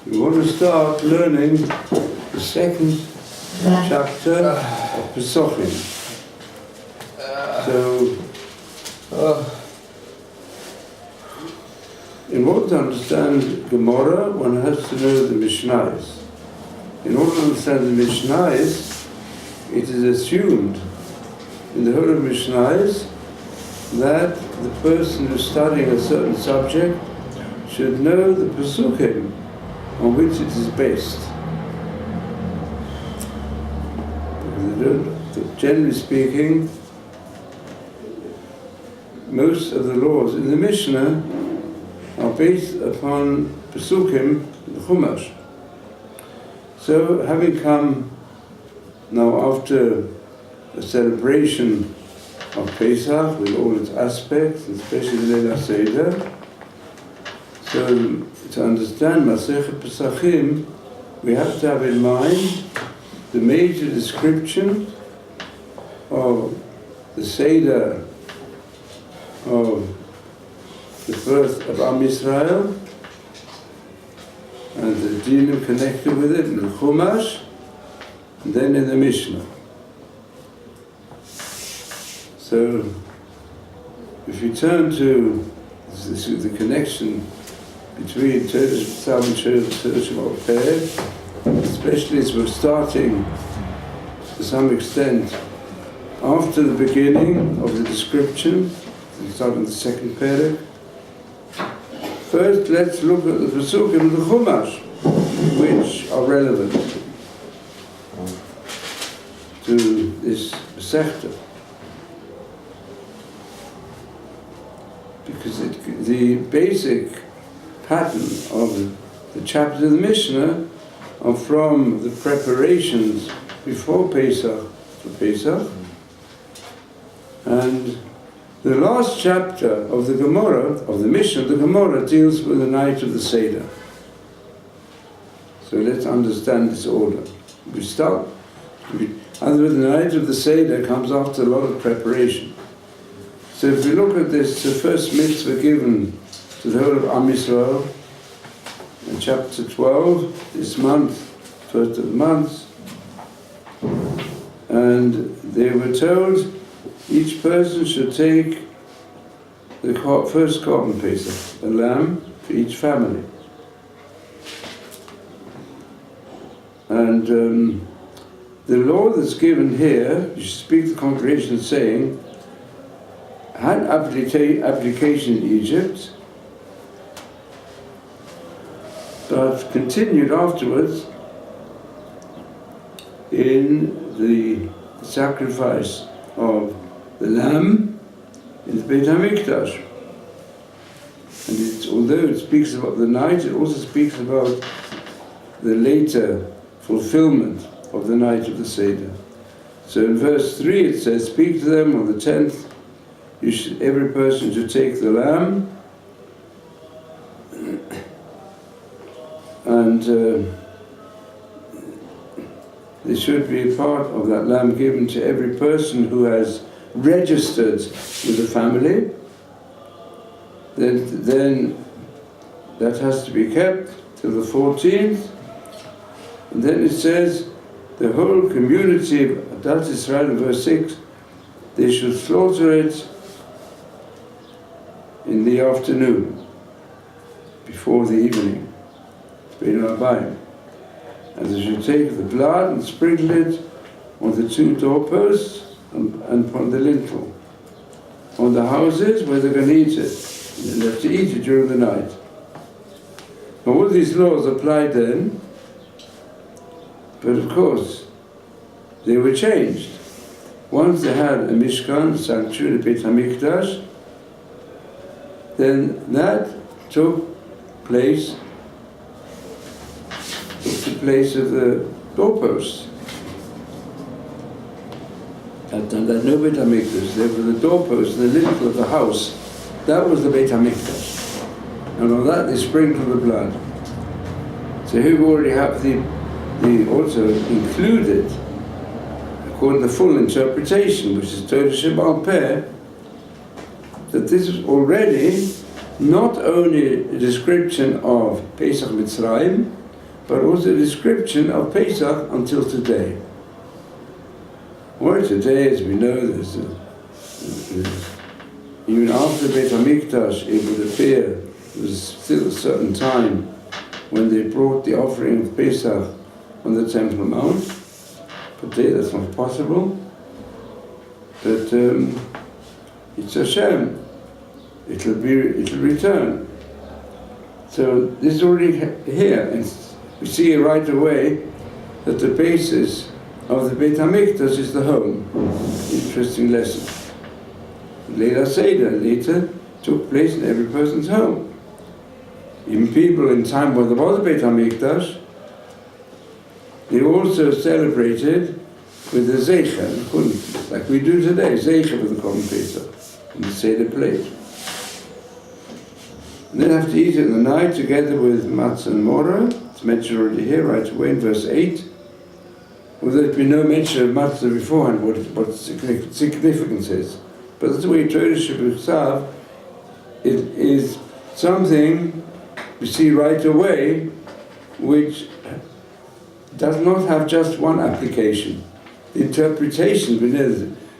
We want to start learning the second chapter of Pesachim. So, in order to understand Gemara, one has to know the Mishnayos. In order to understand the Mishnayos, it is assumed in the whole of Mishnayos that the person who's studying a certain subject should know the Pesachim on which it is based. Generally speaking, most of the laws in the Mishnah are based upon Pesachim, the Chumash. So, having come now after a celebration of Pesach with all its aspects, especially the Leil HaSeder, so to understand Masechet Pesachim, we have to have in mind the major description of the Seder of the birth of Am Yisrael and the dinim connected with it in the Chumash and then in the Mishnah. So if you turn to the connection between Todesh B'Tzav and Todesh B'Peh, especially as we're starting to some extent after the beginning of the description, we start in the second parak. First, let's look at the Pesachim of the Chumash, which are relevant to this Masechta. Because the basic pattern of the chapters of the Mishnah are from the preparations before Pesach for Pesach, and the last chapter of the Gemara, of the Mishnah, the Gemara deals with the night of the Seder. So let's understand this order. Other than the night of the Seder comes after a lot of preparation. So if we look at this, the first mitzvah given to the whole of Am Yisrael, in chapter 12, this month, first of the months, and they were told each person should take the first korban Pesach, a lamb for each family. And the law that's given here, you should speak to the congregation saying, had application in Egypt, but continued afterwards in the sacrifice of the lamb in the Beit HaMikdash. And although it speaks about the night, it also speaks about the later fulfillment of the night of the Seder. So in verse 3 it says, speak to them on the 10th, every person should take the lamb, and there should be a part of that lamb given to every person who has registered with the family. Then that has to be kept till the 14th. And then it says, the whole community of Adat Yisrael, in verse 6, they should slaughter it in the afternoon, before the evening, Bein Rabbayim. And they should take the blood and sprinkle it on the two doorposts and upon the lintel, on the houses where they're going to eat it. And they have to eat it during the night. Now all these laws applied then, but of course they were changed. Once they had a Mishkan, a sanctuary, a Beit HaMikdash, then that took place of the doorposts. And that no Beit HaMikdash, there were the doorposts and the lintel of the house. That was the Beit HaMikdash. And on that they sprinkled the blood. So here we already have the also included, according to the full interpretation, which is Todesh B'Peh, that this is already not only a description of Pesach Mitzrayim, but also a description of Pesach until today. Well, today, as we know, even after Beit HaMikdash, it would appear there was still a certain time when they brought the offering of Pesach on the Temple Mount. But today that's not possible. But it's Hashem. It'll return. So this is already here, and we see right away that the basis of the Beit HaMikdash is the home. Interesting lesson. Leila Seder later took place in every person's home. Even people in time when there was a Beit HaMikdash, they also celebrated with the Zeicha, like we do today, Zeicha with the Common Pesach, in the Seder plate. And then have to eat it in the night together with matzah and morah. It's mentioned already here, right away in verse 8. Although there's been no mention of matzah beforehand, what significance is. But that's the way Torah Shabbat, it is something we see right away which does not have just one application. The interpretation,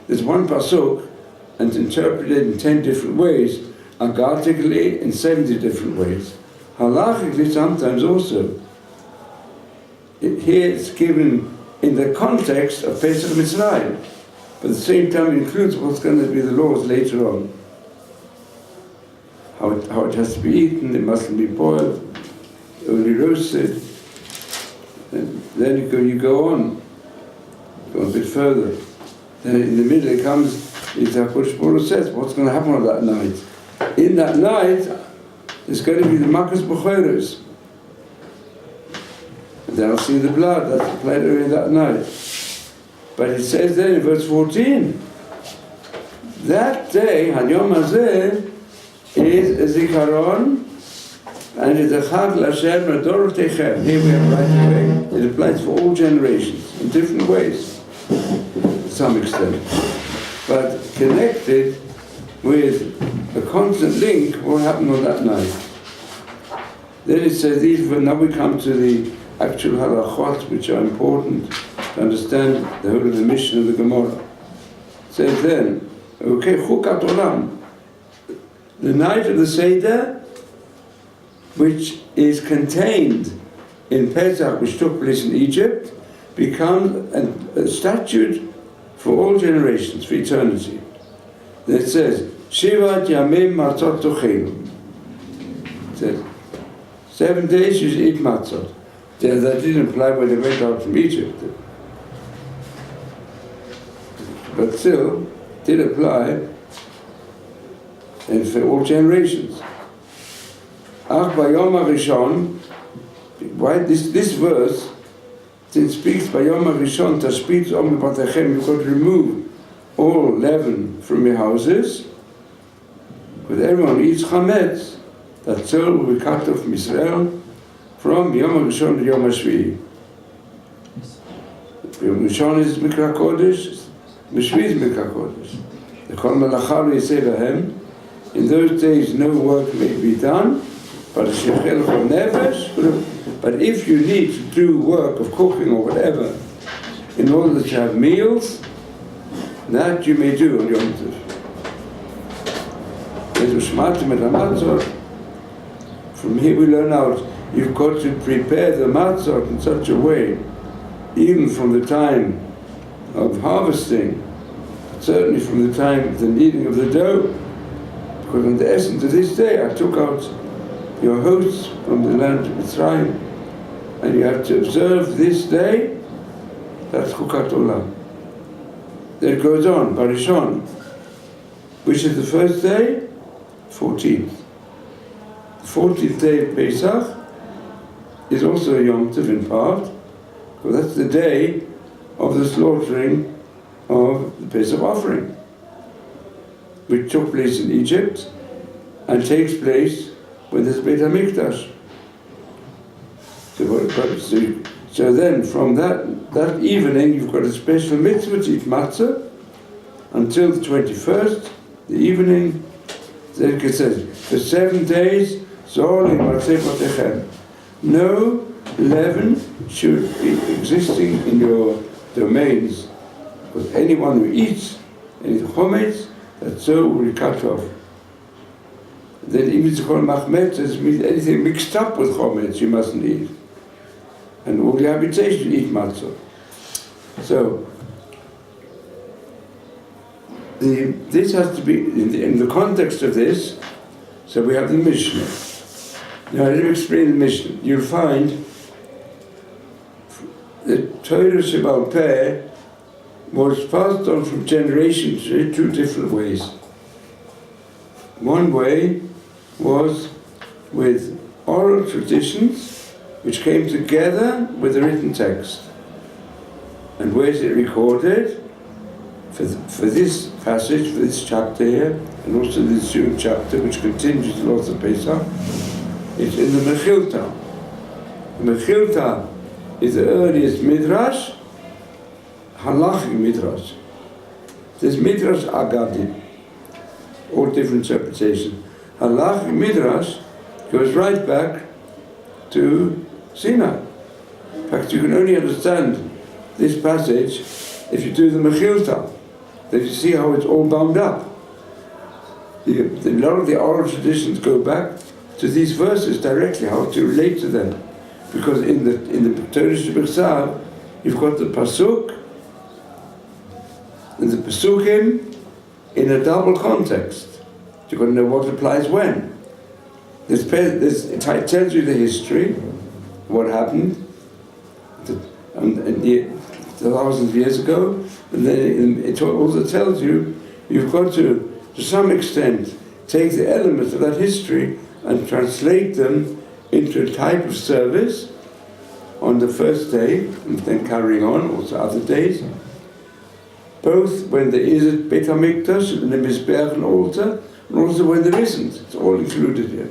there's one pasuk and interpreted in 10 different ways, agartically in 70 different ways. Halachically sometimes also. Here it's given in the context of Pesach Mitzrayim, but at the same time it includes what's going to be the laws later on. How it has to be eaten, it mustn't be boiled, only roasted. And then you go on a bit further. Then in the middle it comes, HaKadosh Baruch Hu says, what's going to happen on that night? In that night, there's going to be the Makas B'choros. And then I'll see the blood, that's applied during that night. But it says there in verse 14, that day, Hayom Hazeh, is a zikaron, and it's a chag l'Hashem mador techem. Here we have right away. It applies for all generations in different ways, to some extent, but connected with a constant link. What happened on that night? Then it says now we come to the actual halachot, which are important to understand the whole of the mission of the Gemara. It says then, okay, chukat olam. The night of the Seder, which is contained in Pesach, which took place in Egypt, becomes a statute for all generations, for eternity. Then it says, Shivat Yamim Matzot Tochelu. It says, 7 days you should eat matzot. That didn't apply when they went out from Egypt. But still, it did apply and for all generations. Ach Bayom HaRishon, why this verse, it speaks Bayom HaRishon, Tashpitz Om B'Batechem, you've got to remove all leaven from your houses, because everyone eats chametz, that soul will be cut off from Israel from Yom HaRishon to Yom HaShvi. Yom HaRishon is Mikra Kodesh, Shvi is Mikra Kodesh. The Kol Malacha Yisei Lahem. In those days no work may be done, but if you need to do work of cooking or whatever, in order to have meals, that you may do on Yom Tov. From here we learn out, you've got to prepare the matzot in such a way, even from the time of harvesting, certainly from the time of the kneading of the dough, because in the essence of this day I took out your hosts from the land of Mitzrayim, and you have to observe this day. That's Chukat Olam. Then it goes on, Barishon, which is the first day? 14th. The 14th day of Pesach is also a Yom Tov in part, because that's the day of the slaughtering of the Pesach offering, which took place in Egypt and takes place when there's Beit HaMikdash. So then from that evening you've got a special mitzvah to eat matzah until the 21st, the evening. Then it says, for 7 days, no leaven should be existing in your domains, because anyone who eats any chometz, that soul will be cut off. Then even it's called machmetzes, means anything mixed up with chometz you mustn't eat. And all your habitation eat matzah. So, this has to be, in the context of this, so we have the Mishnah. Now let me explain the Mishnah. You'll find the Torah Shebaal Peh was passed on from generation to two different ways. One way was with oral traditions which came together with the written text. And where is it recorded? For this passage, for this chapter here, and also the ensuing chapter which continues the Lord of Pesach, it's in the Mechilta. The Mechilta is the earliest midrash, halachic midrash. There's midrash agadim, all different interpretations. Halachic midrash goes right back to Sinai. In fact, you can only understand this passage if you do the Mechilta. Then you see how it's all bound up. A lot of the oral traditions go back to these verses directly, how to relate to them. Because in the Torah Shebechsav, you've got the Pasuk and the Pesukim in a double context. You've got to know what applies when. It tells you the history, what happened, thousands of years ago, and then it also tells you you've got to some extent, take the elements of that history and translate them into a type of service on the first day, and then carrying on, also other days, both when there is a Beit HaMikdash and a Mizbeach, an altar, and also when there isn't. It's all included here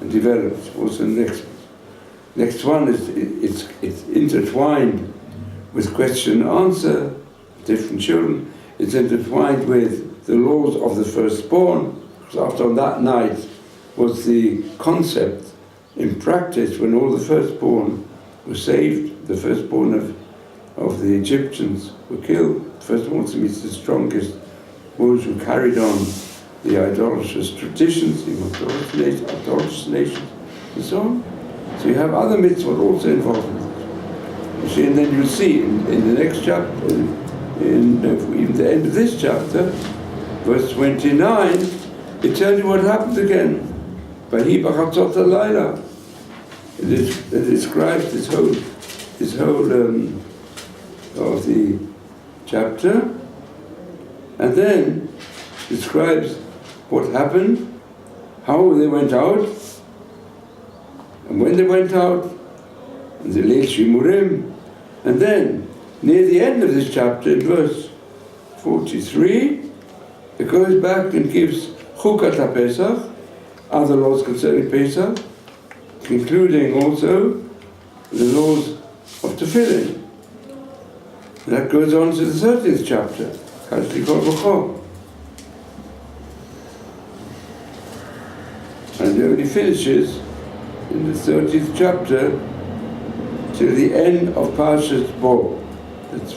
and developed. Also the next one is it's intertwined with question and answer, different children. It's intertwined with the laws of the firstborn, because after on that night was the concept in practice when all the firstborn were saved. The firstborn of the Egyptians were killed. The firstborn means the strongest, those who carried on the idolatrous traditions, the idolatrous nations, and so on. So you have other mitzvot also involved in that. You see, and then you'll see in the next chapter, in even the end of this chapter, verse 29, it tells you what happened again. Vahi b'chatzot halayla. It describes this whole of the chapter, and then describes what happened, how they went out, and when they went out, and the Leil Shimurim, and then near the end of this chapter, in verse 43, it goes back and gives Chukat HaPesach, other laws concerning Pesach, including also the laws of Tefillin. That goes on to the 30th chapter, Kashlikot B'chor. And it only finishes in the 30th chapter till the end of Parshas Bo. That's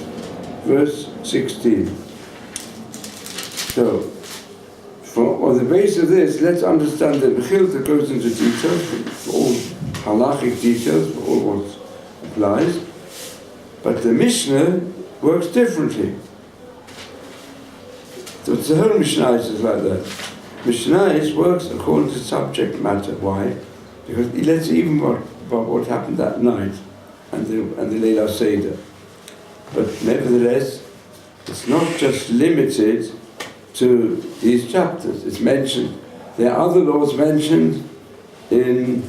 verse 16. So, on the basis of this, let's understand that Mechilta goes into details, for all halachic details, for all what applies. But the Mishnah works differently. So the whole Mishnah is like that. Mishnah works according to subject matter. Why? Because he lets even about what happened that night and the Leil Seder. But nevertheless, it's not just limited to these chapters. It's mentioned. There are other laws mentioned in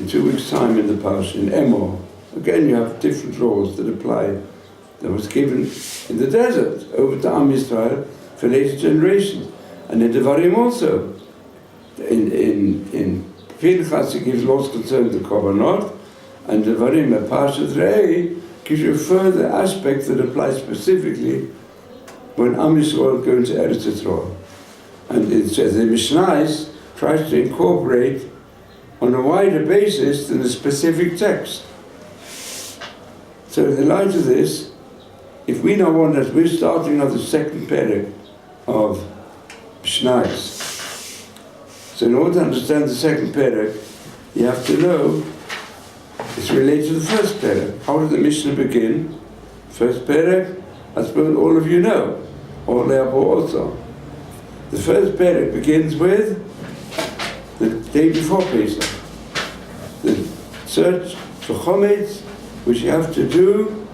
2 weeks' time in the Parsha, in Emor. Again, you have different laws that apply. That was given in the desert over to Am Yisrael for later generations. And in Devarim also. In Pinchas, he gives laws concerning the Korbanot, and Devarim, a Parshat Re'eh, gives you a further aspect that applies specifically when Am Yisrael go into Eretz Yisrael. And it says the Mishnah tries to incorporate on a wider basis than a specific text. So in the light of this, if we now want that we're starting on the second perek of Mishnayos. So in order to understand the second perek, you have to know it's related to the first perek. How did the Mishnah begin? First perek, I suppose all of you know, or Leabo also. The first perek begins with the day before Pesach. The search for chometz, which you have to do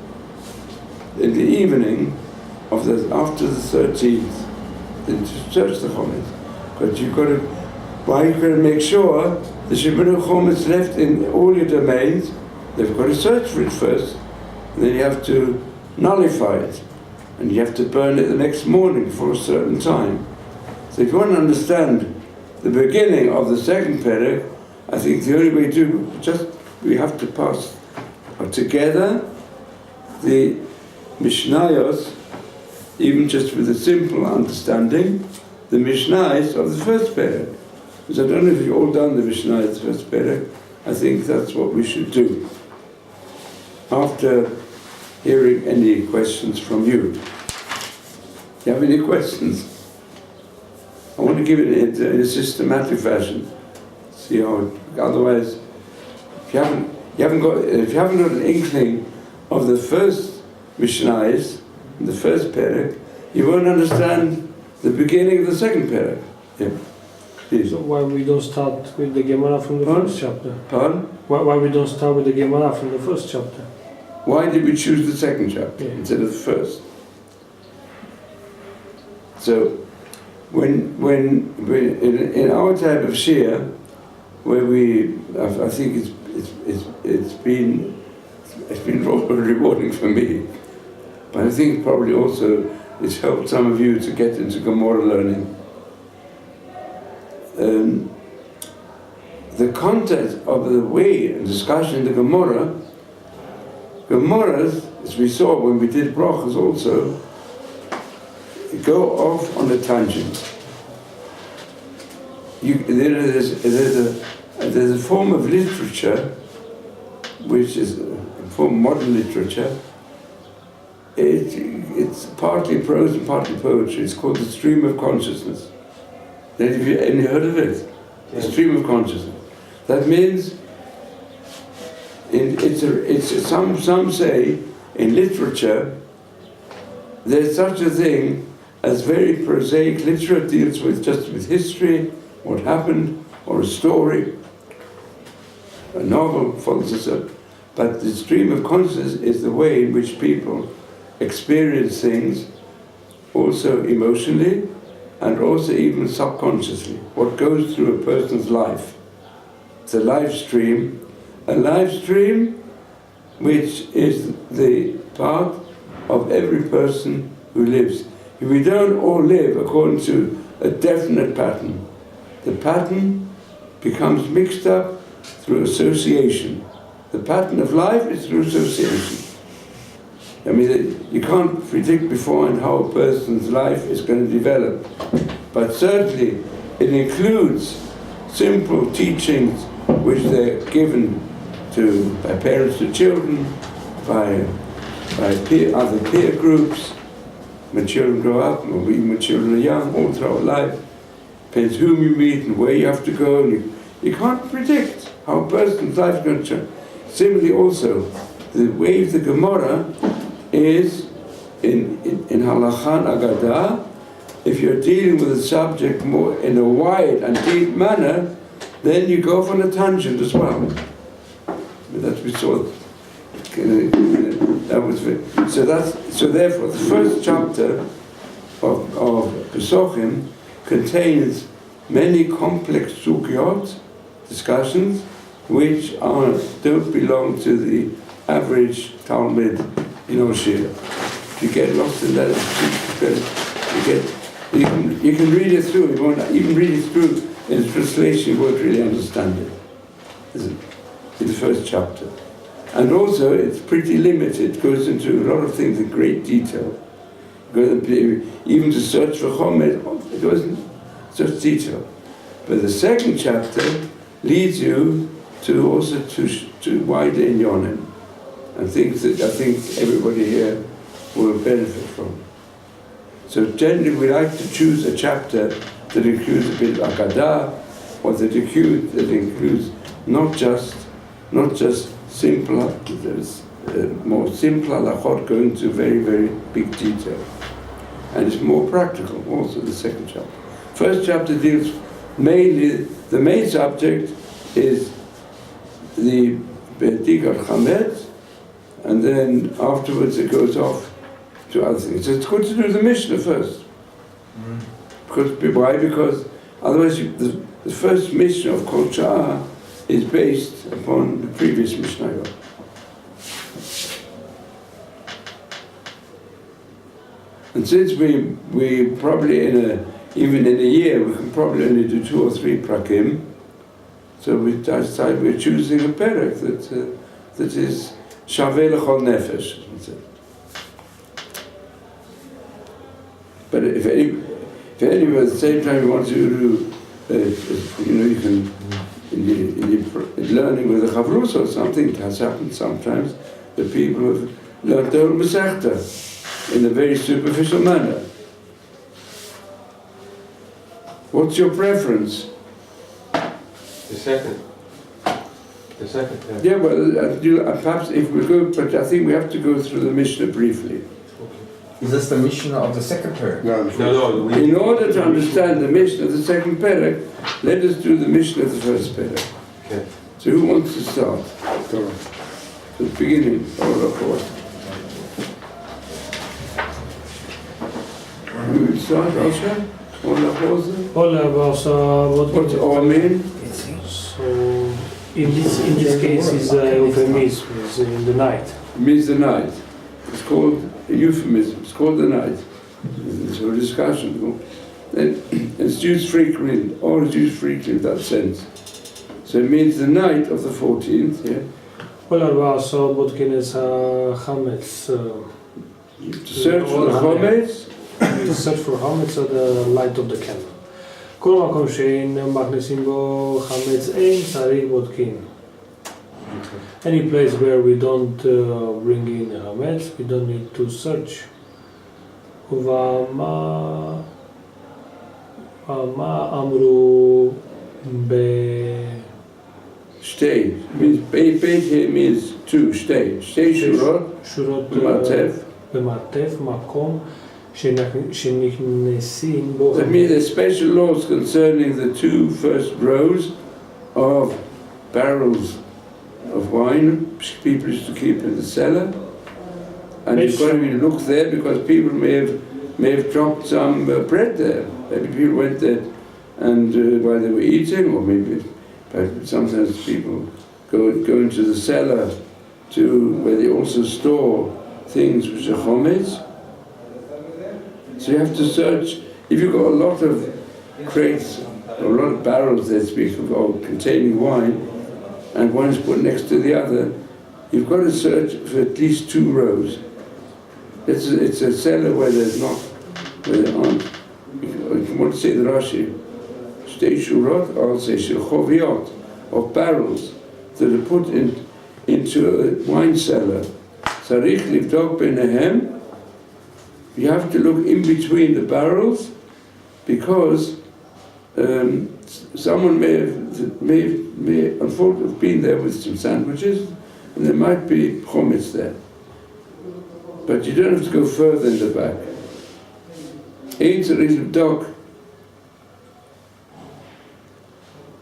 in the evening of after the 13th. Then to search the chometz. But you've got to, why you've got to make sure there should be no chometz left in all your domains. They've got to search for it first, and then you have to nullify it, and you have to burn it the next morning for a certain time. So if you want to understand the beginning of the second perek, I think the only way to we have to pass together the Mishnayos, even just with a simple understanding, the Mishnayos of the first perek. Because I don't know if you've all done the Mishnayos of the first perek. I think that's what we should do. After hearing any questions from you. Do you have any questions? I want to give it in a systematic fashion. See how, otherwise, if you haven't got an inkling of the first Mishnayos, the first perek, you won't understand the beginning of the second perek. Yeah. Please. So why we don't start with the Gemara from the first chapter? Pardon? Why we don't start with the Gemara from the first chapter? Why did we choose the second chapter instead of the first? So, when in our type of shir, where I think it's been rewarding for me, but I think probably also it's helped some of you to get into Gemara learning. The content of the way and discussion in the Gemaras, as we saw when we did brachas also, go off on a tangent. There's a form of literature, which is a form of modern literature. It's partly prose and partly poetry. It's called the stream of consciousness. Have you any heard of it? The stream of consciousness. That means, some say in literature, there's such a thing as very prosaic literature. It deals just with history, what happened, or a story, a novel follows us up. But the stream of consciousness is the way in which people experience things, also emotionally, and also even subconsciously, what goes through a person's life. It's a live stream which is the part of every person who lives. We don't all live according to a definite pattern. The pattern becomes mixed up through association. The pattern of life is through association. I mean, you can't predict beforehand how a person's life is going to develop, but certainly it includes simple teachings which they're given by parents to children, by other peer groups, when children grow up, or even when children are young, all throughout life. Depends whom you meet and where you have to go, and you can't predict how a person's life is going to change. Similarly also, the way of the Gemara is in Halakha Agadah. If you're dealing with a subject more in a wide and deep manner, then you go off on a tangent as well. But that we saw. That was so. Therefore, the first chapter of Pesachim contains many complex sugyot, discussions, which don't belong to the average Talmud, shir. If you get lost in that, you can read it through. You won't even read it through in translation. You won't really understand it. In the first chapter, and also it's pretty limited. It goes into a lot of things in great detail. Even to search for chomet, it goes in such detail. But the second chapter leads you to also to wider inyonim, and things that I think everybody here will benefit from. So generally we like to choose a chapter that includes a bit of Agadah, or that includes not just simple, there's more simple halachot going to very, very big detail. And it's more practical also, the second chapter. First chapter deals mainly, the main subject is the Bedikat Chametz, and then afterwards it goes off to other things. So it's good to do the Mishnah first. Why? Because otherwise the first Mishnah of Kol Sha'ah is based upon the previous Mishnah. And since we probably even in a year we can probably only do 2 or 3 prakim, so we decided we're choosing a perek that is shaveh l'chol nefesh. But if anyway at the same time you want to do, you can in learning with a chavrus or something, it has happened sometimes that people have learned the whole Masechta in a very superficial manner. What's your preference? The second. Yeah, well, perhaps if we go, but I think we have to go through the Mishnah briefly. Is this the Mishnah of the second parak? No. In order to understand the Mishnah of the second parak, let us do the Mishnah of the first parak. Okay. So who wants to start? Go. The beginning. We will start, Asha? What's all mean? So in this case is a euphemism, is in the night. It means the night. It's called a euphemism. It's called the night. It's a discussion. And it's used frequently, always used frequently in that sense. So it means the night of the 14th, yeah? כל 14 בודקים את החמץ. To search for the chametz? To search for chametz at the light of the candle. כל מקום שאין מכניסים בו חמץ אין צריך בודקים. Any place where we don't bring in chametz, we don't need to search. ומה אמרו Stay. Means beit here means to stay. Stay shurot במרתף, מקום שנכנסים בו. That means there's special laws concerning the 2 first rows of barrels of wine people used to keep in the cellar, and you've got to look there because people may have dropped some bread there. Maybe people went there and while they were eating, or maybe sometimes people go into the cellar where they also store things which are chometz. So you have to search. If you've got a lot of crates or a lot of barrels, they speak of, containing wine, and one is put next to the other, you've got to search for at least 2 rows. It's a cellar where there aren't. If you want to say the Rashi, Shtei Shurot, I'll say Shechoviot, of barrels that are put into a wine cellar. Sarich Livdok Benehem, you have to look in between the barrels because someone may unfortunately have been there with some sandwiches and there might be chometz there. But you don't have to go further in the back. Ein Sarich Livdok.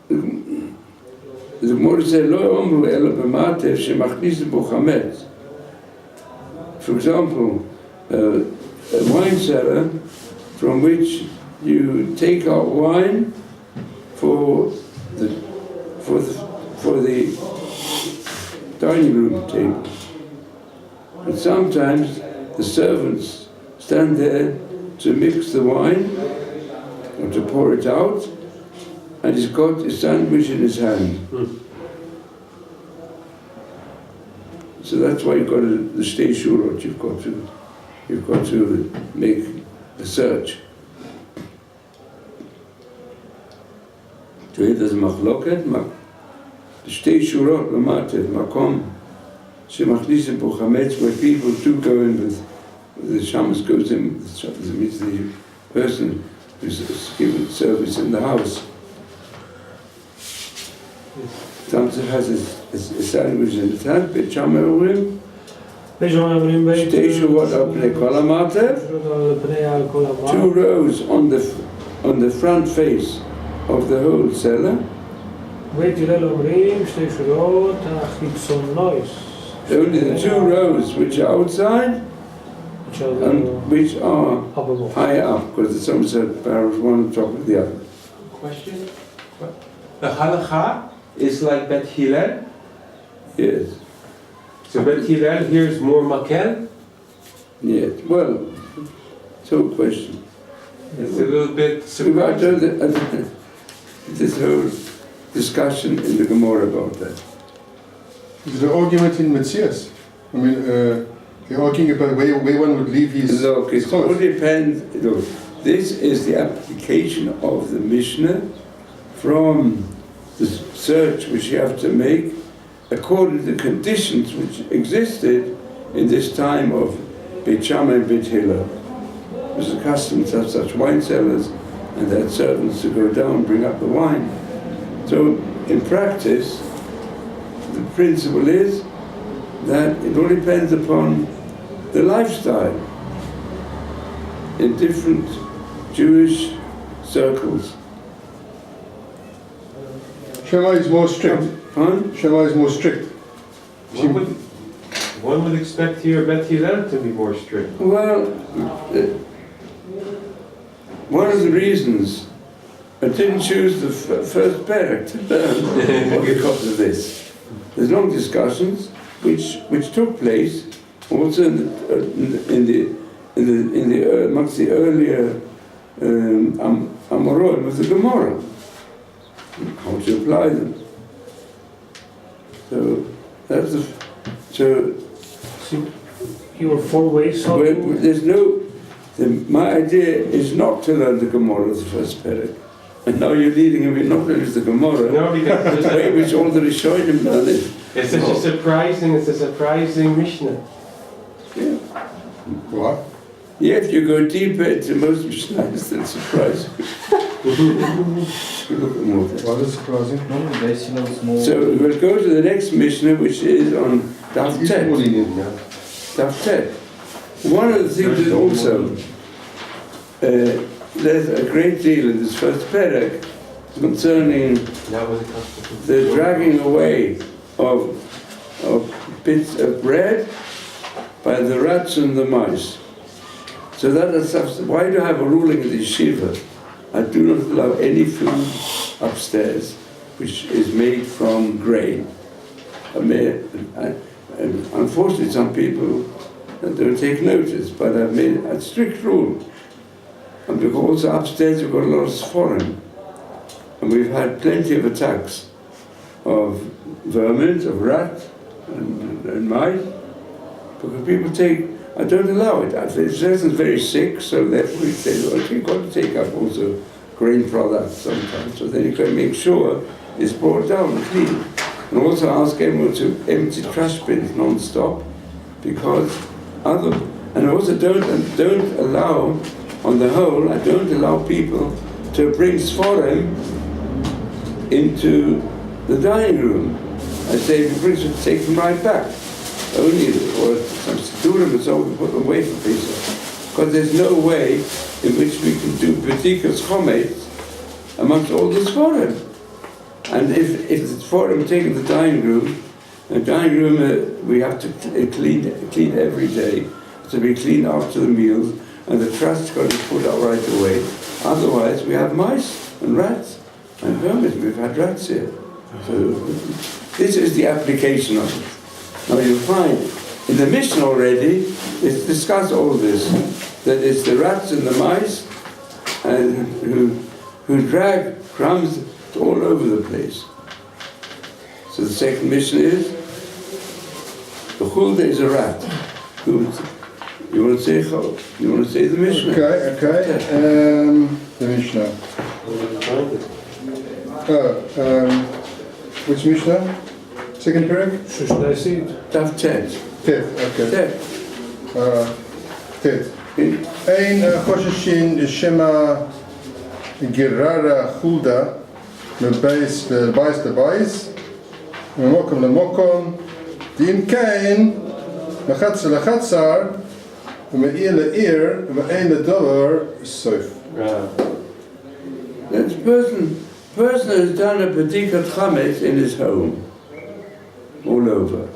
The Gemara says, "Lo omru ela b'matev shemachnisim bo chametz." For example, a wine cellar from which you take out wine for the dining room table, and sometimes the servants stand there to mix the wine or to pour it out, and he's got his sandwich in his hand. So that's why you've got the Shtei Shurot. You've got to make the search. So here there's a machloket. שתי שורות למטה, מקום שמכניסים פה חמץ, where people do go in with the shamus goes in, means the person who's given service in the house. Sometimes has a sandwich in the hand, בית שמאי אומרים, שתי שורות על פני כל המטה, 2 rows on the front face of the whole cellar. בית הלל אומרים שתי שורות החיצוניות. Only the 2 rows which are outside and which are high up, because the some said barrels one on top of the other. Question? The halakha is like Bet Hillel. Yes. So Bet Hillel here is more makel. Yes. Well, so question. It's a little bit About surprising. this whole discussion in the Gemara about that. Is the argument in Metzias? I mean, they're arguing about where one would leave his. Look, it all depends. Look, this is the application of the Mishnah from the search which you have to make according to the conditions which existed in this time of Beit Shammai and Beit Hillel. It was a custom to have such wine cellars and they had servants to go down and bring up the wine. So in practice, the principle is that it all depends upon the lifestyle in different Jewish circles. Shema is more strict. Huh? Shema is more strict. One would expect here Bet Hillel to be more strict. Well, one of the reasons I didn't choose the first parak to learn because of this. There's long discussions which took place also amongst the earlier Amorim of the Gemara. How to apply them. So that's Your 4 ways. How to, there's no. My idea is not to learn the Gemara as the first parak. And now you're leading him in not only the Gemara, No, because the way which all the Rishonim learn it. it's a surprising Mishnah. Yeah. What? Yeah, if you go deeper into most Mishnahs, then surprising. You look at more of that. What is surprising? Normally Beit Hillel is more. So we'll go to the next Mishnah, which is on Daf He's Tet. more lenient now. Daf Tet. One of the things is also there's a great deal in this first parak concerning That was a custom. the dragging away of bits of bread by the rats and the mice. So that is why do I have a ruling in the yeshiva? I do not allow any food upstairs which is made from grain. And unfortunately, some people don't take notice, but I've made a strict rule. And because also upstairs we've got a lot of sforim. And we've had plenty of attacks of vermin, of rat and mice, because people take, I don't allow it. The person's very sick, so therefore we say, well, you've got to take up also grain products sometimes. So then you can make sure it's brought down and clean. And also ask everyone to empty trash bins non-stop, because and also don't allow, on the whole, I don't allow people to bring sforim into the dining room. I say, if you bring some, take them right back. Only, or some sturim and so we put them away for Pesach. Because there's no way in which we can do bedikas chometz amongst all the sforim. And if the sforim taken the dining room we have to clean every day, to be cleaned after the meals, and the trash got to be put out right away. Otherwise, we have mice and rats and vermin. We've had rats here. So this is the application of it. Now you'll find in the Mishnah already, it's discussed all this, that it's the rats and the mice and who drag crumbs all over the place. So the second Mishnah is, the Hulda is a rat. You want to say the Mishnah? Okay. The Mishnah. Which Mishnah? Second parak? Should I see it? Daf Tet. Tet, okay. Tet. Tet. Ein Choshishin Shema Gerara Chulda Mebeis Lebeis Memokom Lemokom Dim Kain Mechatzer Lechatzar Me'ir Le'ir Me'ein Ledover Soif. That person has done a Bedikat Chametz in his home, all over.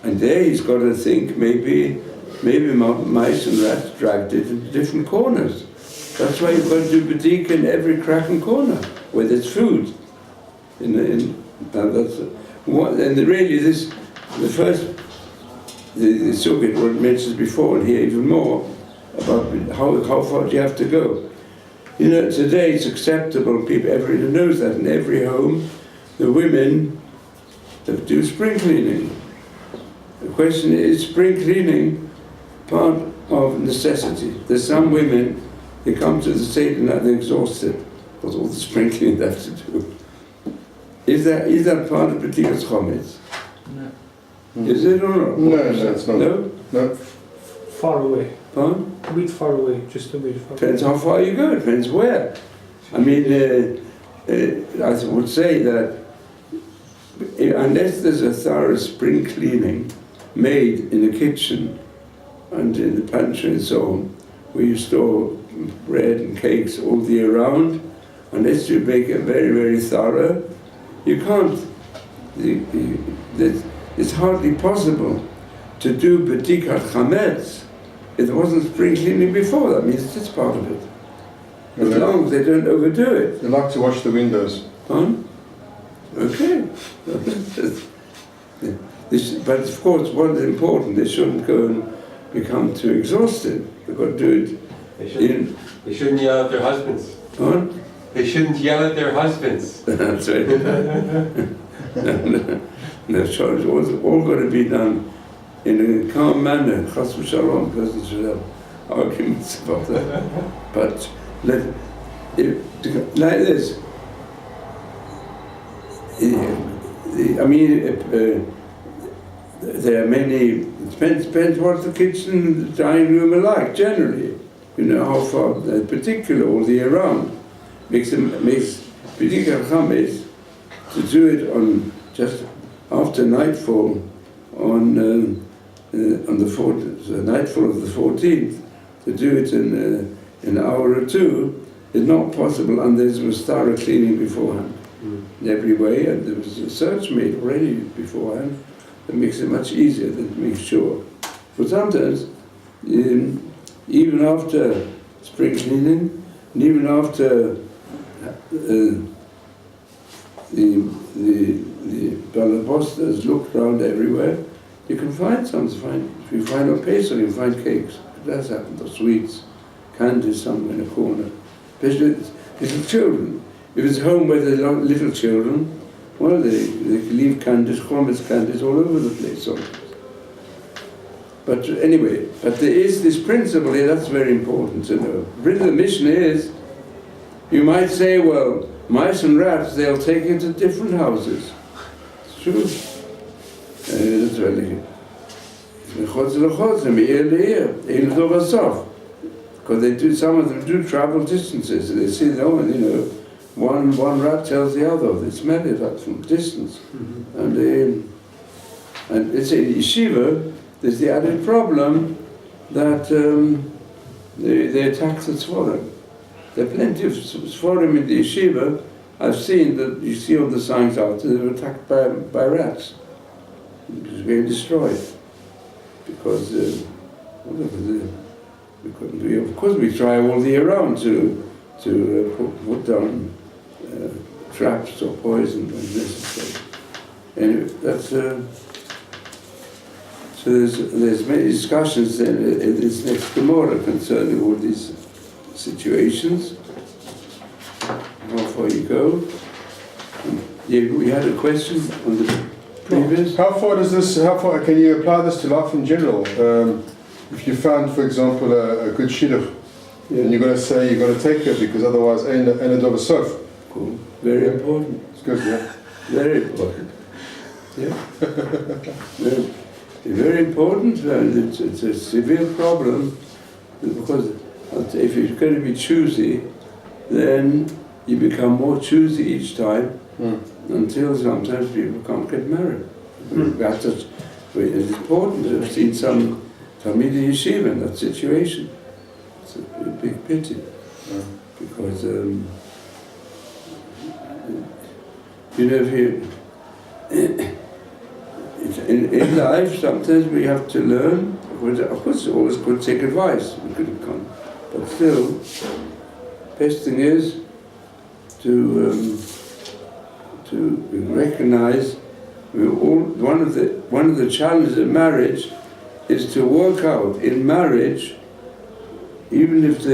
And there he's got to think maybe mice and rats dragged it into different corners. That's why you've got to do Bedikat in every crack and corner, where there's food. And really the Sukkot, what it mentions before, and here even more, about how far do you have to go. You know, today it's acceptable, everyone knows that in every home, the women do spring cleaning. The question is spring cleaning part of necessity? There's some women, they come to the state and they're exhausted with all the spring cleaning they have to do. Is that part of B'tikas Chometz? No. Is it or not? No, it's not. No? No. Far away. Pardon? A bit far away, just a bit far away. Depends how far you go, depends where. I mean, I would say that unless there's a thorough spring cleaning made in the kitchen and in the pantry and so on, where you store bread and cakes all the year round, unless you make it very, very thorough, you can't. It's hardly possible to do B'tikat Chametz. It wasn't spring cleaning before, that means it's part of it. As long as they don't overdo it. They like to wash the windows. Pardon? Okay. But of course, what is important, they shouldn't go and become too exhausted. They've got to do it. They shouldn't yell at their husbands. Pardon? They shouldn't yell at their husbands. That's right. No, sure, it's all got to be done in a calm manner. Chas v'shalom, person should have arguments about that. But like this, I mean, there are many, depends what the kitchen and the dining room are like, generally. You know, how far, particular all the year round. Makes B'tikat Chametz to do it on just after nightfall on the nightfall of the 14th, to do it in an hour or two is not possible unless there was thorough cleaning beforehand in every way, and there was a search made already beforehand that makes it much easier than to make sure. But sometimes, even after spring cleaning, and even after the balabostas looked around everywhere, you can find something. If you find a Pesach, you find cakes. It does happen, or sweets, candies somewhere in a corner. Especially little children. If it's a home where there are little children, well, they can leave candies, chometz candies all over the place sometimes. But anyway, there is this principle here, that's very important to know. Really, the mission is, you might say, well, mice and rats, they'll take it to different houses. It's true. That's really because they do, some of them do travel distances. They see, one rat tells the other, they smell it like from distance. And it's in yeshiva, there's the added problem that they attack the Sforim. There are plenty of Sforim in the yeshiva. I've seen that you see on the signs out that they were attacked by rats. It was being destroyed because of course we try all the year round to put down traps or poison when necessary. Anyway, that's so there's many discussions in this next Gemara concerning all these situations. How far you go? Yeah, we had a question on the previous. How far can you apply this to life in general? If you found, for example, a good shidduch, and you're going to say you're going to take it because otherwise ain't a dove sof. Cool. Very important. It's good, yeah. Very important. Yeah. Very important, and it's a severe problem because if you're going to be choosy, then you become more choosy each time until sometimes people can't get married. That's it's important. I've seen some Talmidei Yeshiva in that situation. It's a big pity because you know, if you in life sometimes we have to learn. Of course, it's always good to take advice. We could have come, but still, best thing is to recognize one of the challenges of marriage is to work out in marriage, even if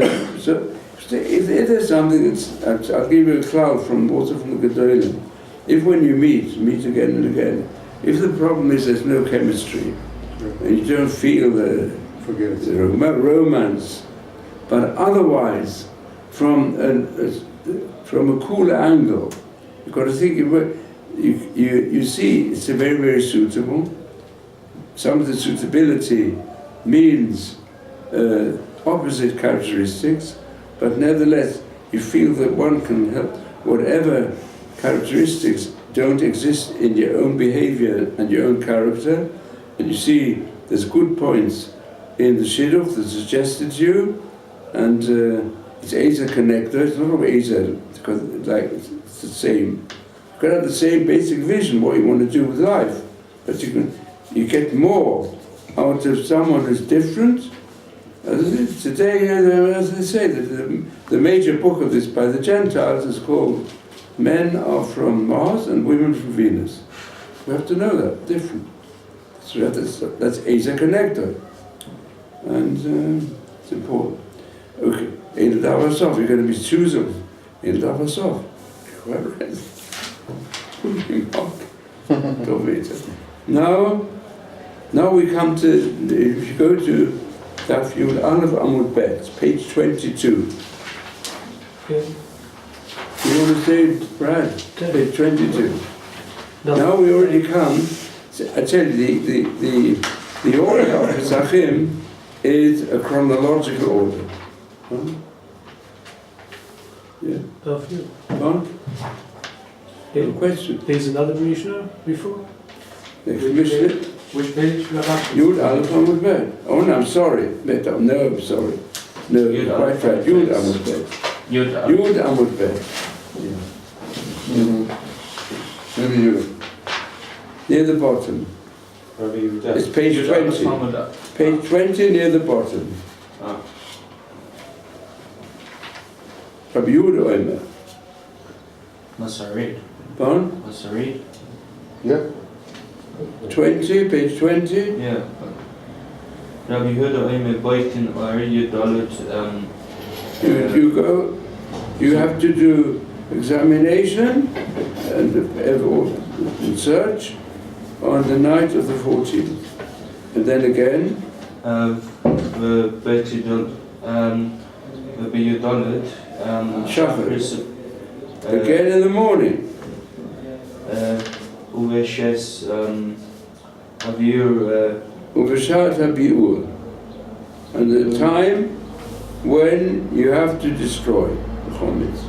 if there's something that's, I'll give you a cloud from the Gedolim. If when you meet again and again, if the problem is there's no chemistry, and you don't feel the romance, but otherwise, from a cooler angle, you've got to think, you see it's very, very suitable. Some of the suitability means opposite characteristics, but nevertheless, you feel that one can help whatever characteristics don't exist in your own behavior and your own character, and you see there's good points in the shidduch that suggested to you, and it's Asa connector, it's not always Asa, because it's the same. You can have the same basic vision, what you want to do with life, but you get more out of someone who's different. Today, as they say, the major book of this by the Gentiles is called Men Are From Mars and Women from Venus. We have to know that, different. So that's Asa connector. And it's important. Okay, Ein Davasov, you're going to be choosing. Ein Davasov. Whoever it is. Now we come to, if you go to Daf Yud Aleph Amud Bet, page 22. Okay. You want to say, Brad? Page 22. Now we already come, I tell you, the order of Pesachim is a chronological order. Huh? Yeah. Daf Yud. Huh? No question. There's another Mishnah before? Next Mishnah. Which page? Yud Aleph Amud Bet. Oh no, I'm sorry. No, I'm sorry. No, Yud quite right. Yud Amud Bet. Yud Amud Bet. Maybe you. Near the bottom. It's page 20. Page 20 near the bottom. Rabbi Yehuda Omer. Masarid. Pardon? Masarid. Yeah. 20, page 20. Yeah. Rabbi Yehuda Omer Boitin Ari Dalut. You go, you have to do examination and search on the night of the 14th. And then again, Shachar. Again in the morning. Uveshes Avir. Uveshat Habiur. And the time when you have to destroy the chometz.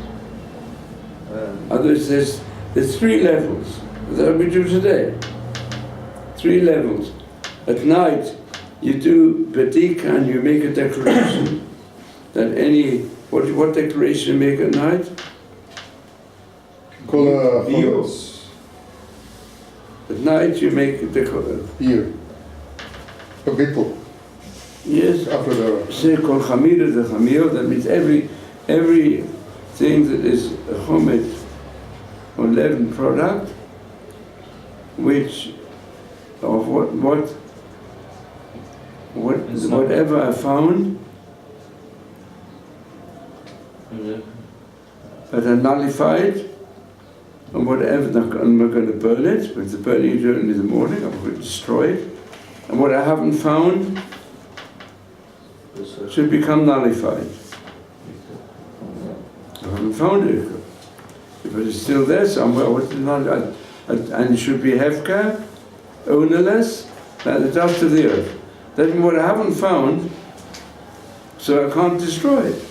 Others, there's 3 levels that we do today. 3 levels. At night, you do bedika and you make a declaration that what declaration you make at night? Call a At night you make a declaration. Here. A bittel. Yes. After the. Say kol chamira the chamir. That means every thing that is a chometz or leavened product, which of whatever I found, but I nullified, and whatever I'm not going to burn it. But the burning you do it in the morning, I'm going to destroy it, and what I haven't found should become nullified. I haven't found it, but it's still there somewhere. and it should be hefka, ownerless, like the dust of the earth. That means what I haven't found, so I can't destroy it.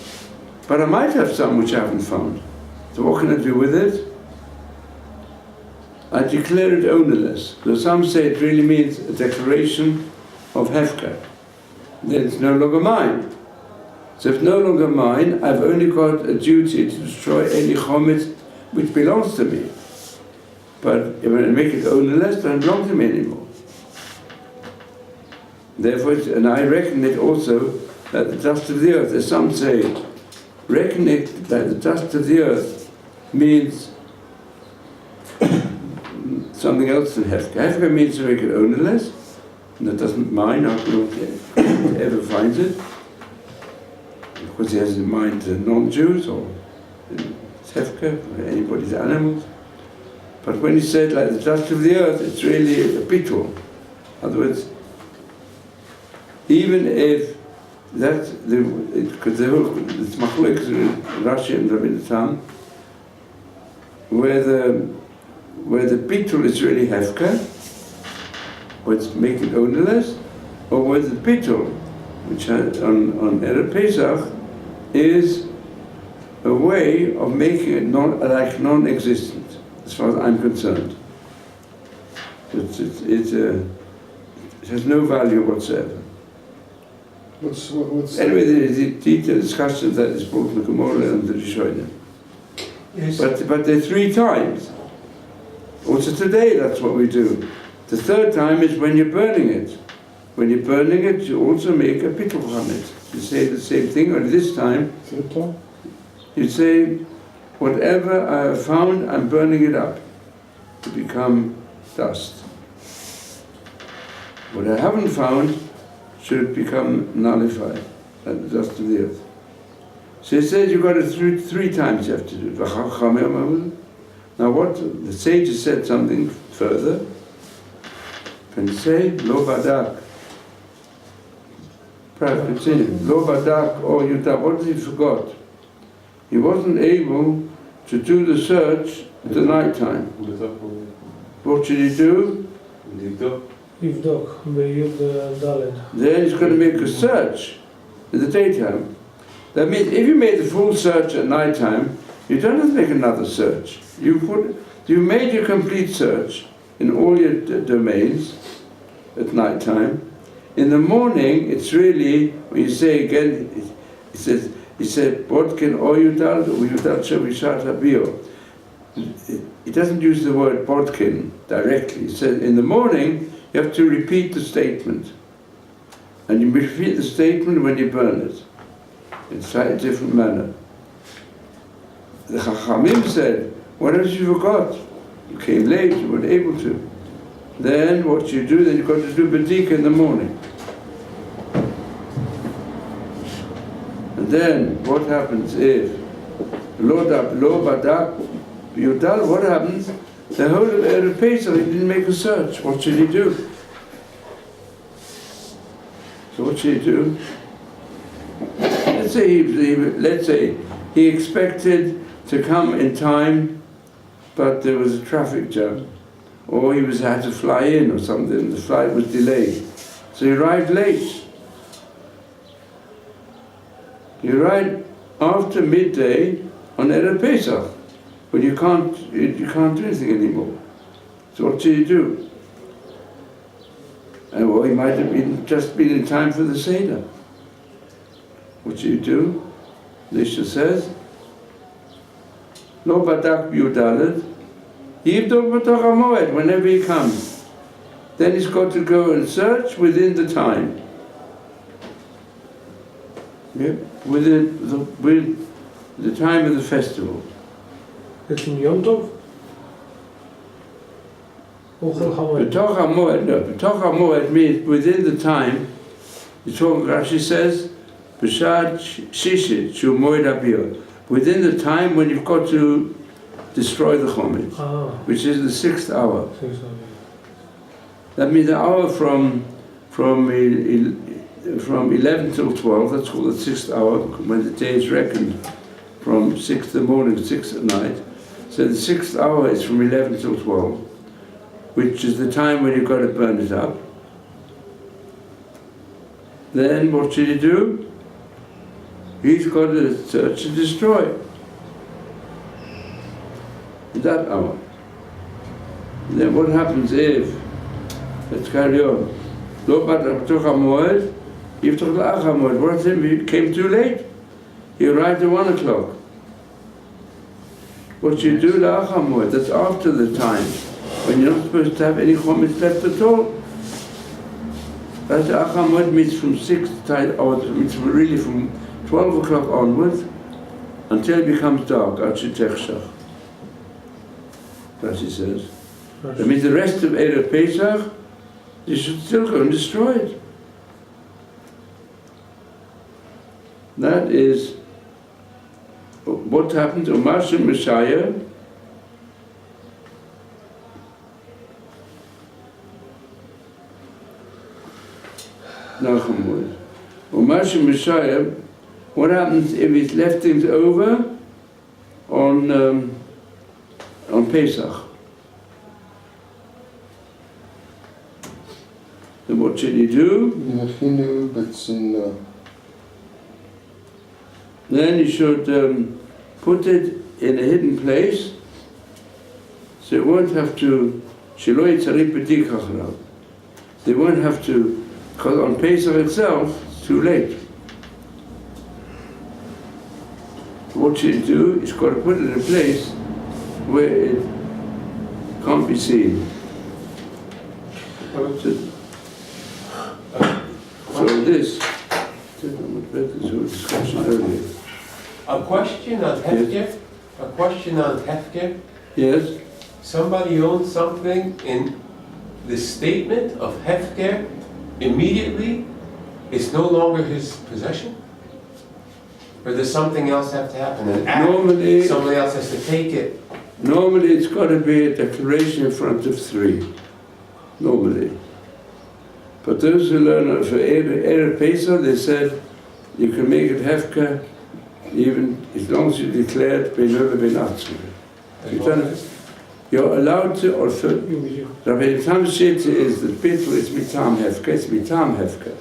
But I might have some which I haven't found. So what can I do with it? I declare it ownerless. So some say it really means a declaration of hefka. Then it's no longer mine. So if it's no longer mine, I've only got a duty to destroy any chometz which belongs to me. But if I make it ownerless, it doesn't belong to me anymore. Therefore, and I reckon it also that the dust of the earth, as some say, reckon it that the dust of the earth means something else than hefka. Hefka means to make it ownerless, and that doesn't mind, I don't ever finds it. Of course, he has in mind non-Jews or hefka, or anybody's animals. But when he said like the dust of the earth, it's really a bitul. In other words, even if that's because it's machlokes Rashi and Rabbi Tam, where the bitul is really hefka, or it's making ownerless, or where the bitul, which has, on Erev Pesach, is a way of making it non-existent, as far as I'm concerned. It has no value whatsoever. What's Anyway, there is a detailed discussion that is brought in the Gemara and the Rishonim. Yes. But there are 3 times. Also today, that's what we do. The 3rd time is when you're burning it. When you're burning it, you also make a pitul chametz. You say the same thing, only this time, you say, whatever I have found, I'm burning it up to become dust. What I haven't found should become nullified, like the dust of the earth. So he says you've got it 3 times you have to do it. Now what, the sages said something further. Can you say, lo badak? Perhaps continue. Lo badak or yuta, what did he forgot? He wasn't able to do the search at the night time. What should he do? Yivdok, Beyud Dalet. Then he's going to make a search in the daytime. That means if you made the full search at night time, you don't have to make another search. You made your complete search in all your domains at night time. In the morning, it's really, when you say again, he said, Bodkin or Yudal Shavishat Habio. He doesn't use the word Bodkin directly. He said, in the morning, you have to repeat the statement. And you repeat the statement when you burn it. In a slightly different manner. The Chachamim said, what else you forgot? You came late, you weren't able to. Then what you do, then you've got to do Badika in the morning. And then what happens if Lo Badak Yudal, what happens? The whole of Erev Pesach, he didn't make a search. What should he do? So what should he do? Let's say he expected to come in time, but there was a traffic jam, or he had to fly in or something. The flight was delayed, so he arrived late. He arrived after midday on Erev Pesach, but you can't do anything anymore. So what should you do? And well, he might have just been in time for the Seder. What should you do? Lisha says, Lo badak b'yudalet, yivdok b'toch hamoed, whenever he comes. Then he's got to go and search within the time. Yeah? Within the time of the festival. It's in Yom Tov? B'toch hamoed, no. B'toch hamoed means within the time. Rashi says, B'shad shishit shu moed abiyot. Within the time when you've got to destroy the chometz, which is the 6th hour. That means the hour from 11 till 12. That's called the 6th hour, when the day is reckoned from 6 in the morning to 6 at night. So the 6th hour is from 11 till 12. which is the time when you've got to burn it up, then what should he do? He's got to search and destroy. That hour. Then what happens if, let's carry on, what if he came too late? He arrived at 1 o'clock. What you do la'achamod, that's after the time, when you're not supposed to have any chometz left at all. That's achamod means from 6 to it's really from 12 o'clock onwards until it becomes dark, Rashi says. That means the rest of Erev Pesach, you should still go and destroy it. That is what happened to Umash Messiah. Nachamud. Umash Messiah, what happens if he's left things over on Pesach? Then what should he do? Then you should put it in a hidden place, so it won't have to. They won't have to, because on Pesach itself, it's too late. What should you do? You've got to put it in a place where it can't be seen. So this. Discussion earlier. A question on Hefker? Yes. A question on Hefker? Yes. Somebody owns something in the statement of Hefker immediately is no longer his possession? Or does something else have to happen? An act, Normally, somebody else has to take it. Normally it's got to be a declaration in front of 3. Normally. But those who learn for Erev Pesach, they said you can make it hefker even as long as you declared Be'nova Be'natzmi. You're allowed to, or for Rabbi Tam Shitze is the bittul is mitam hefker, it's mitam hefker.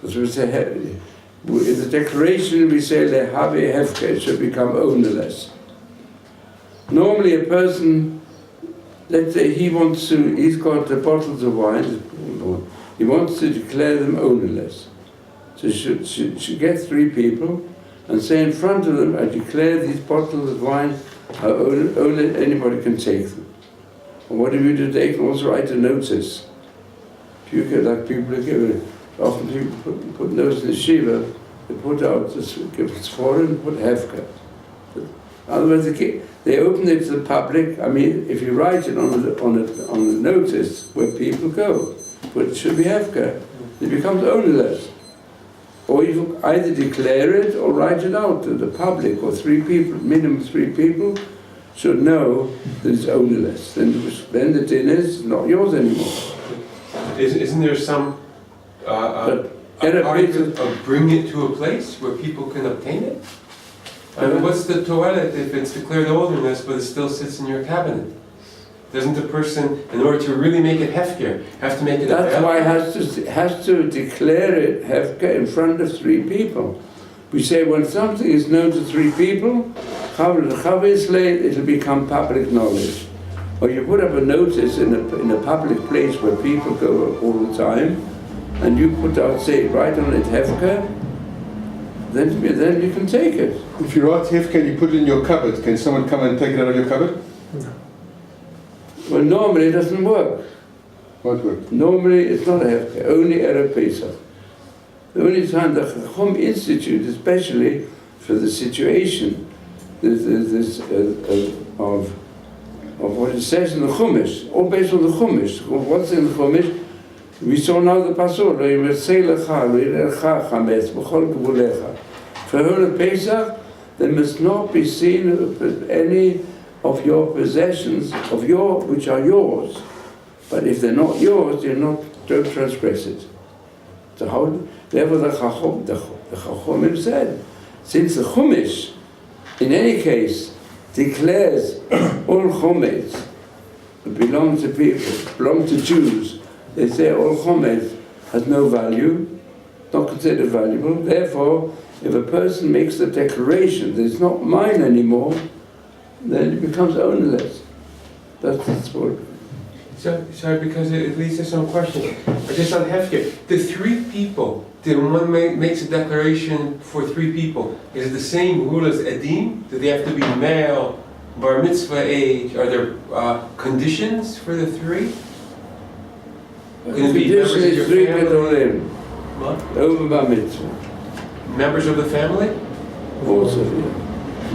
That's what we say. In the declaration we say lehave hefker, it should become ownerless. Normally a person, let's say he's got the bottles of wine, he wants to declare them ownerless. So should get 3 people and say in front of them, I declare these bottles of wine are ownerless, anybody can take them. And what do you do? They can also write a notice. If you get like people who give it, often people put notice in the shiva, they put out this, give it foreign, put hefker. Otherwise they open it to the public. I mean, if you write it on a notice where people go, but it should be hefker, it becomes ownerless. Or you either declare it or write it out to the public, or 3 people, minimum 3 people, should know that it's ownerless. Then the din is not yours anymore. Isn't there some argument of bringing it to a place where people can obtain it? I mean, what's the toilet if it's declared ownerless but it still sits in your cabinet? Doesn't the person, in order to really make it hefker, have to make it That's available? why it has to declare it hefker in front of 3 people. We say when something is known to 3 people, it'll become public knowledge. Or you put up a notice in a public place where people go all the time, and you put out, say, right on it hefker, then you can take it. If you write hefker and you put it in your cupboard, can someone come and take it out of your cupboard? No. Well, normally it doesn't work. Won't work. Normally it's not a hefker, only Erev Pesach. The only time the Chacham Institute, especially for the situation of what it says in the Chumash, all based on the Chumash. What's in the Chumash? We saw now the Pasuk, for Erev Pesach, there must not be seen any of your possessions, which are yours. But if they're not yours, don't transgress it. Therefore the Chachomim said, since the Chumash, in any case, declares all Chometz belong to people, belong to Jews. They say all chometz has no value, not considered valuable. Therefore, if a person makes the declaration that it's not mine anymore, then it becomes ownerless. That's what. Sorry, because it leads to some questions. Just on Hefker, the three people, when one makes a declaration for three people, is it the same rule as Edim? Do they have to be male, bar mitzvah age? Are there conditions for the three? Can it be members of your family? What? Over bar mitzvah. Members of the family? Also, yeah.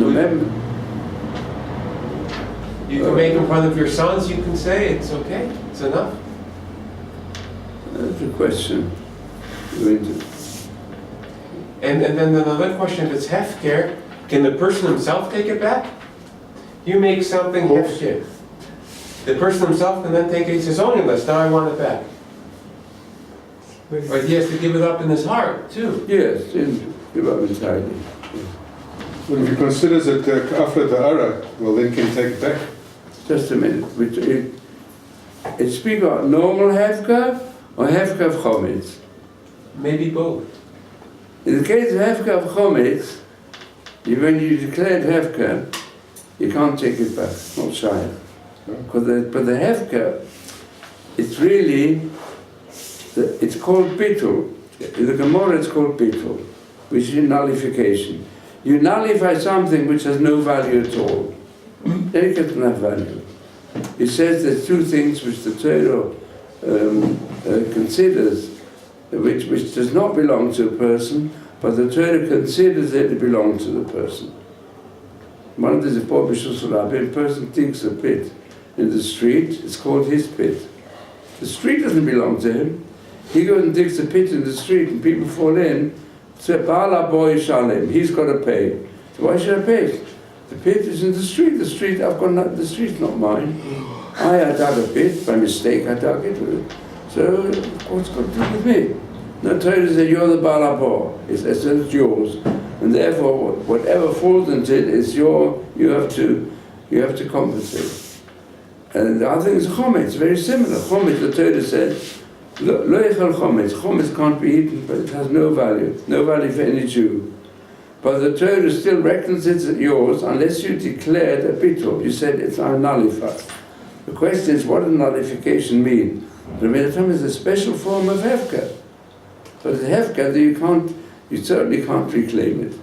No member. You can make in front of your sons, you can say it's okay, it's enough. That's a question. And then another question, if it's hefker, can the person himself take it back? You make something hefker. The person himself can then take it, he says, ownerless, now I want it back. Or he has to give it up in his heart, too. Yes, give up entirely. Well, if he considers it after the Ara, well, then can take it back. Just a minute. It speaks about normal hefker or hefker of chometz? Maybe both. In the case of hefker of chometz, when you declare hefker, you can't take it back, not shy. But the hefker, it's really, it's called bitul. In the Gemara it's called bitul, which is nullification. You nullify something which has no value at all. Then it doesn't have value. It says there's two things which the Torah considers, which does not belong to a person, but the Torah considers it to belong to the person. One of the a person digs a pit in the street, it's called his pit. The street doesn't belong to him. He goes and digs a pit in the street and people fall in, say, Bala boy shalem, he's got to pay. So why should I pay? The pit is in the street. The street's not mine. I dug a pit, by mistake I dug it. So what's got to do with me? No, Torah says you're the Balabor. It's yours. And therefore whatever falls into it is you have to compensate. And the other thing is chometz, very similar. Chometz, the Torah said, lo yechal chometz. Chometz can't be eaten, but it has no value for any Jew. But the Torah still reckons it's yours unless you declared a bitul. You said it's nullified. The question is, what does nullification mean? The Medrashim is a special form of hefker. But the hefker, you certainly can't reclaim it.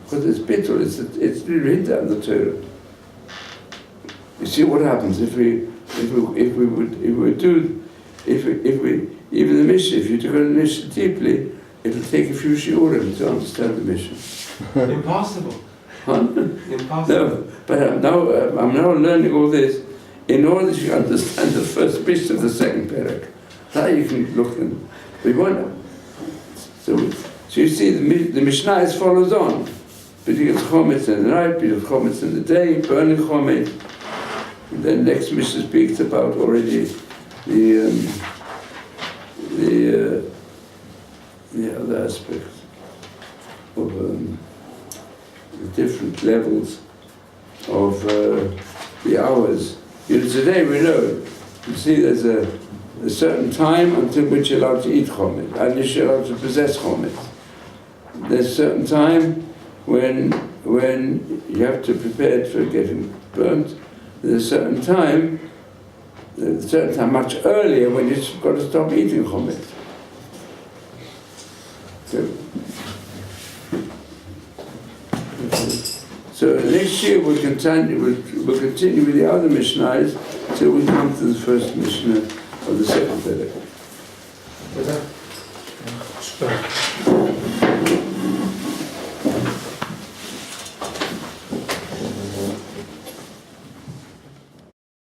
Because it's bitul, it's written down in the Torah. You see what happens if we even the Mishnah, if you took the Mishnah deeply, it'll take a few shiurim to understand the mission. Impossible. Huh? Impossible. No, but I'm now learning all this in order to understand the first mission of the second parak. Now you can look them. We want so you see the Mishnah follows on. Putting chometz in the night, putting chometz in the day, burning chometz. And then next Mishnah speaks about already the other aspects of the different levels of the hours. Today we know, you see there's a certain time until which you're allowed to eat chometz, and you're allowed to possess chometz. There's a certain time when you have to prepare for getting burnt. There's a certain time much earlier when you've got to stop eating chometz. So next year we'll continue with the other Mishnahs till we come to the first Mishnah of the second Perek. Super.